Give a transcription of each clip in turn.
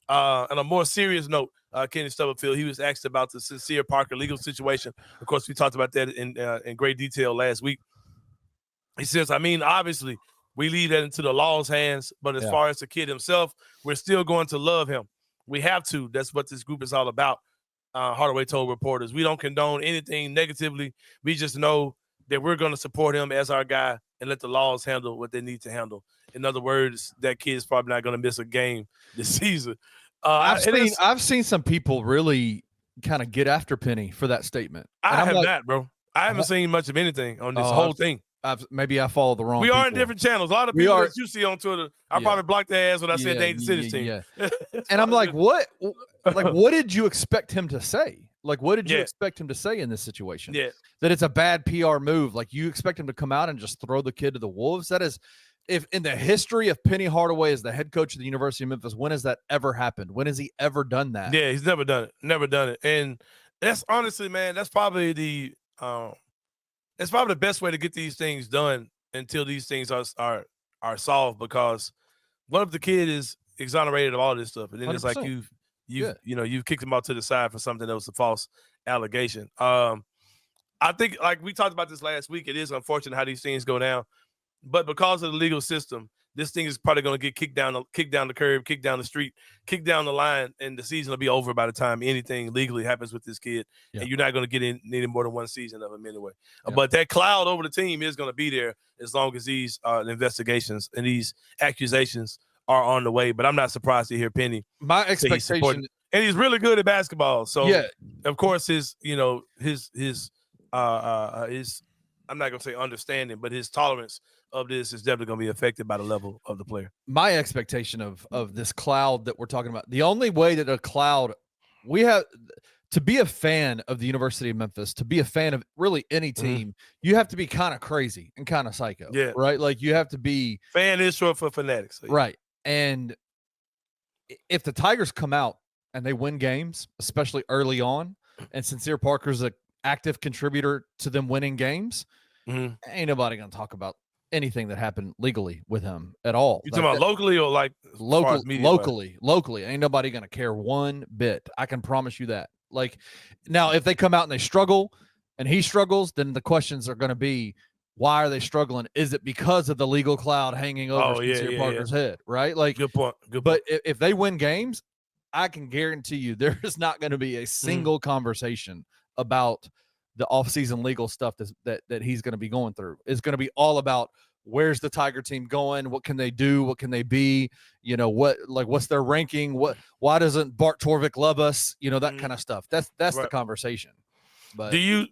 On a more serious note, Kenny Stubblefield, he was asked about the Sincere Parker legal situation. Of course, we talked about that in great detail last week. He says, I mean, obviously, we leave that into the law's hands, but as far as the kid himself, we're still going to love him. We have to. That's what this group is all about. Hardaway told reporters, we don't condone anything negatively. We just know that we're going to support him as our guy and let the laws handle what they need to handle. In other words, that kid's probably not going to miss a game this season. I've seen some people really kind of get after Penny for that statement. I have not, bro. I haven't seen much of anything on this whole thing. Maybe I follow the wrong We people. are in different channels. A lot of people that you see on Twitter, I probably blocked their ass when I said they ain't the City's team. Yeah. And I'm like, what? Like, what did you expect him to say? Like, what did you expect him to say in this situation? Yeah. That it's a bad PR move. Like, you expect him to come out and just throw the kid to the wolves? That is, if in the history of Penny Hardaway as the head coach of the University of Memphis, when has that ever happened? When has he ever done that? Yeah, he's never done it. Never done it. And that's honestly, man, that's probably the best way to get these things done until these things are solved, because what if the kid is exonerated of all this stuff, and then 100%. It's like you've kicked him out to the side for something that was a false allegation. I think, like we talked about this last week, it is unfortunate how these things go down, but because of the legal system, this thing is probably going to get kicked down the curb, kicked down the street, kicked down the line, and the season will be over by the time anything legally happens with this kid. Yeah. And you're not going to get any more than one season of him anyway. Yeah. But that cloud over the team is going to be there as long as these investigations and these accusations are on the way. But I'm not surprised to hear Penny. My expectation, and he's really good at basketball. So of course his I'm not going to say understanding, but his tolerance of this is definitely going to be affected by the level of the player. My expectation of this cloud that we're talking about, the only way that a cloud, we have to be a fan of the University of Memphis, to be a fan of really any team, you have to be kind of crazy and kind of psycho. Yeah. Right. Like you have to be. Fan is short for fanatics. So right. And if the Tigers come out and they win games, especially early on, and Sincere Parker's an active contributor to them winning games, ain't nobody going to talk about anything that happened legally with him at all. You talking about locally or like locally? Ain't nobody going to care one bit. I can promise you that. Like now, if they come out and they struggle and he struggles, then the questions are going to be, why are they struggling? Is it because of the legal cloud hanging over Sincere Parker's head? Right? Like good point. But if they win games, I can guarantee you there is not going to be a single conversation about the offseason legal stuff that he's going to be going through. It's going to be all about where's the Tiger team going? What can they do? What can they be? You know, what's their ranking? Why doesn't Bart Torvik love us? You know, that kind of stuff. That's right. The conversation. But do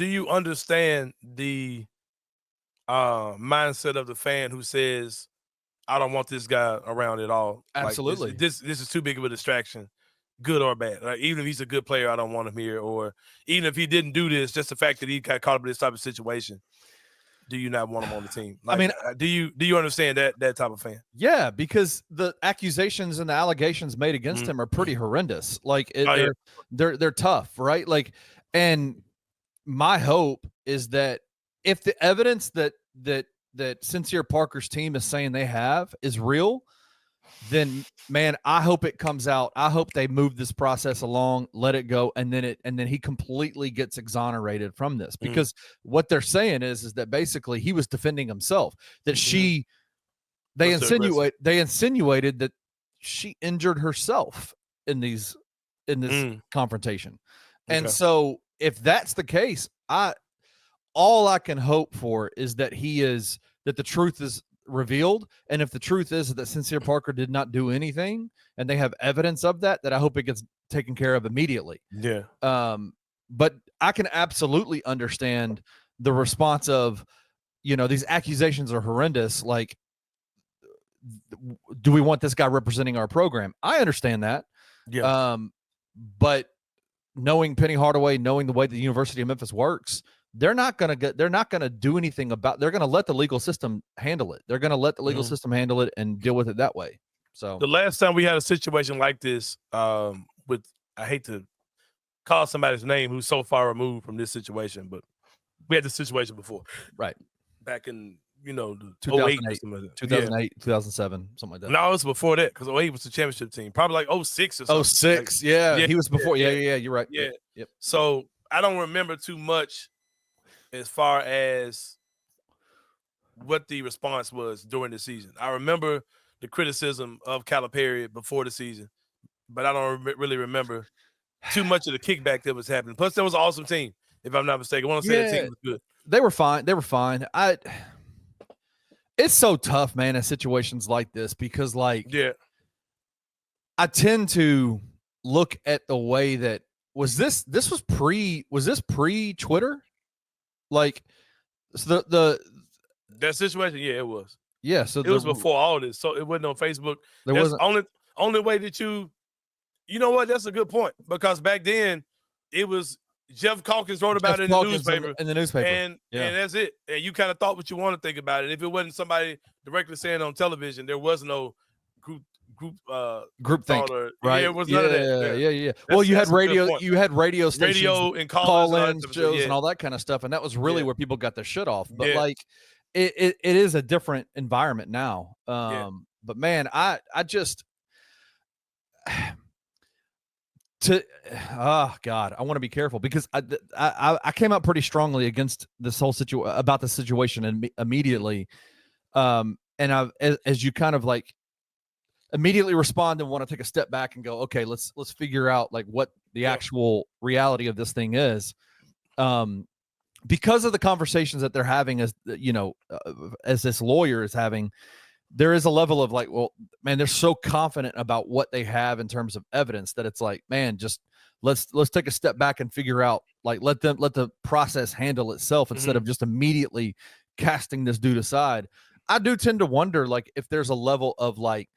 you understand the mindset of the fan who says, I don't want this guy around at all? Absolutely. Like, this is too big of a distraction. Good or bad. Like, even if he's a good player, I don't want him here. Or even if he didn't do this, just the fact that he got caught up in this type of situation, do you not want him on the team? Like, I mean, do you understand that type of fan? Yeah, because the accusations and the allegations made against him are pretty horrendous. Like they're tough, right? Like, and my hope is that if the evidence that Sincere Parker's team is saying they have is real, then man, I hope it comes out. I hope they move this process along, let it go, and then he completely gets exonerated from this, because what they're saying is that basically he was defending himself, that they insinuated that she injured herself in this confrontation. And so if that's the case, all I can hope for is that that the truth is revealed. And if the truth is that Sincere Parker did not do anything and they have evidence of that I hope it gets taken care of immediately. Yeah. But I can absolutely understand the response of, these accusations are horrendous. Like, do we want this guy representing our program? I understand that. Yeah. But knowing Penny Hardaway, knowing the way the University of Memphis works, they're not going to do anything they're going to let the legal system handle it. They're going to let the legal system handle it and deal with it that way. So the last time we had a situation like this, I hate to call somebody's name who's so far removed from this situation, but we had this situation before. Right. Back in the 08 or 2008, something like that. 2008, 2007, something like that. No, it was before that because 08 was the championship team. Probably like 06 or something. 06, yeah. He was before. Yeah, you're right. Yeah. Yep. So I don't remember too much as far as what the response was during the season. I remember the criticism of Calipari before the season, but I don't really remember too much of the kickback that was happening. Plus, there was an awesome team, if I'm not mistaken. I want to say that team was good. They were fine. It's so tough, man, in situations like this because, like, I tend to look at the way that was pre Twitter, like, so that situation. Yeah, it was. Yeah, so it was before all this, so it wasn't on Facebook. There wasn't only way that you know what? That's a good point because back then it was Jeff Calkins wrote about it in the newspaper. And that's it. And you kind of thought what you want to think about it. If it wasn't somebody directly saying on television, there was no group think, right? Yeah, it was none of that. Yeah. Well, you had radio stations, radio and call-in shows and all that kind of stuff, and that was really where people got their shit off. But like, it is a different environment now. But man, I just God, I want to be careful because I came out pretty strongly against this whole situation immediately. And as you kind of like immediately respond and want to take a step back and go, okay, let's figure out like what the actual reality of this thing is. Because of the conversations that they're having, as as this lawyer is having, there is a level of like, well, man, they're so confident about what they have in terms of evidence that it's like, man, just let's take a step back and figure out, like, let the process handle itself instead of just immediately casting this dude aside. I do tend to wonder, like, if there's a level of like,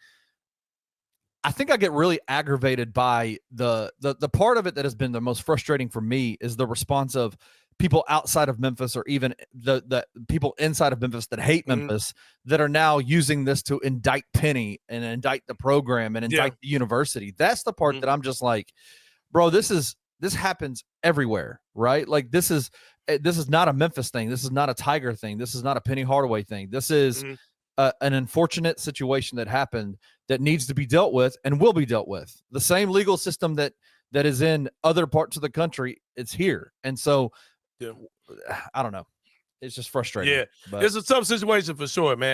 I think I get really aggravated by the part of it that has been the most frustrating for me is the response of people outside of Memphis, or even the people inside of Memphis that hate Memphis, that are now using this to indict Penny and indict the program and indict the university. That's the part that I'm just like, bro, this happens everywhere, right? Like, this is not a Memphis thing. This is not a Tiger thing. This is not a Penny Hardaway thing. This is an unfortunate situation that happened that needs to be dealt with and will be dealt with. The same legal system that is in other parts of the country, it's here. And so I don't know. It's just frustrating. Yeah, it's a tough situation for sure, man.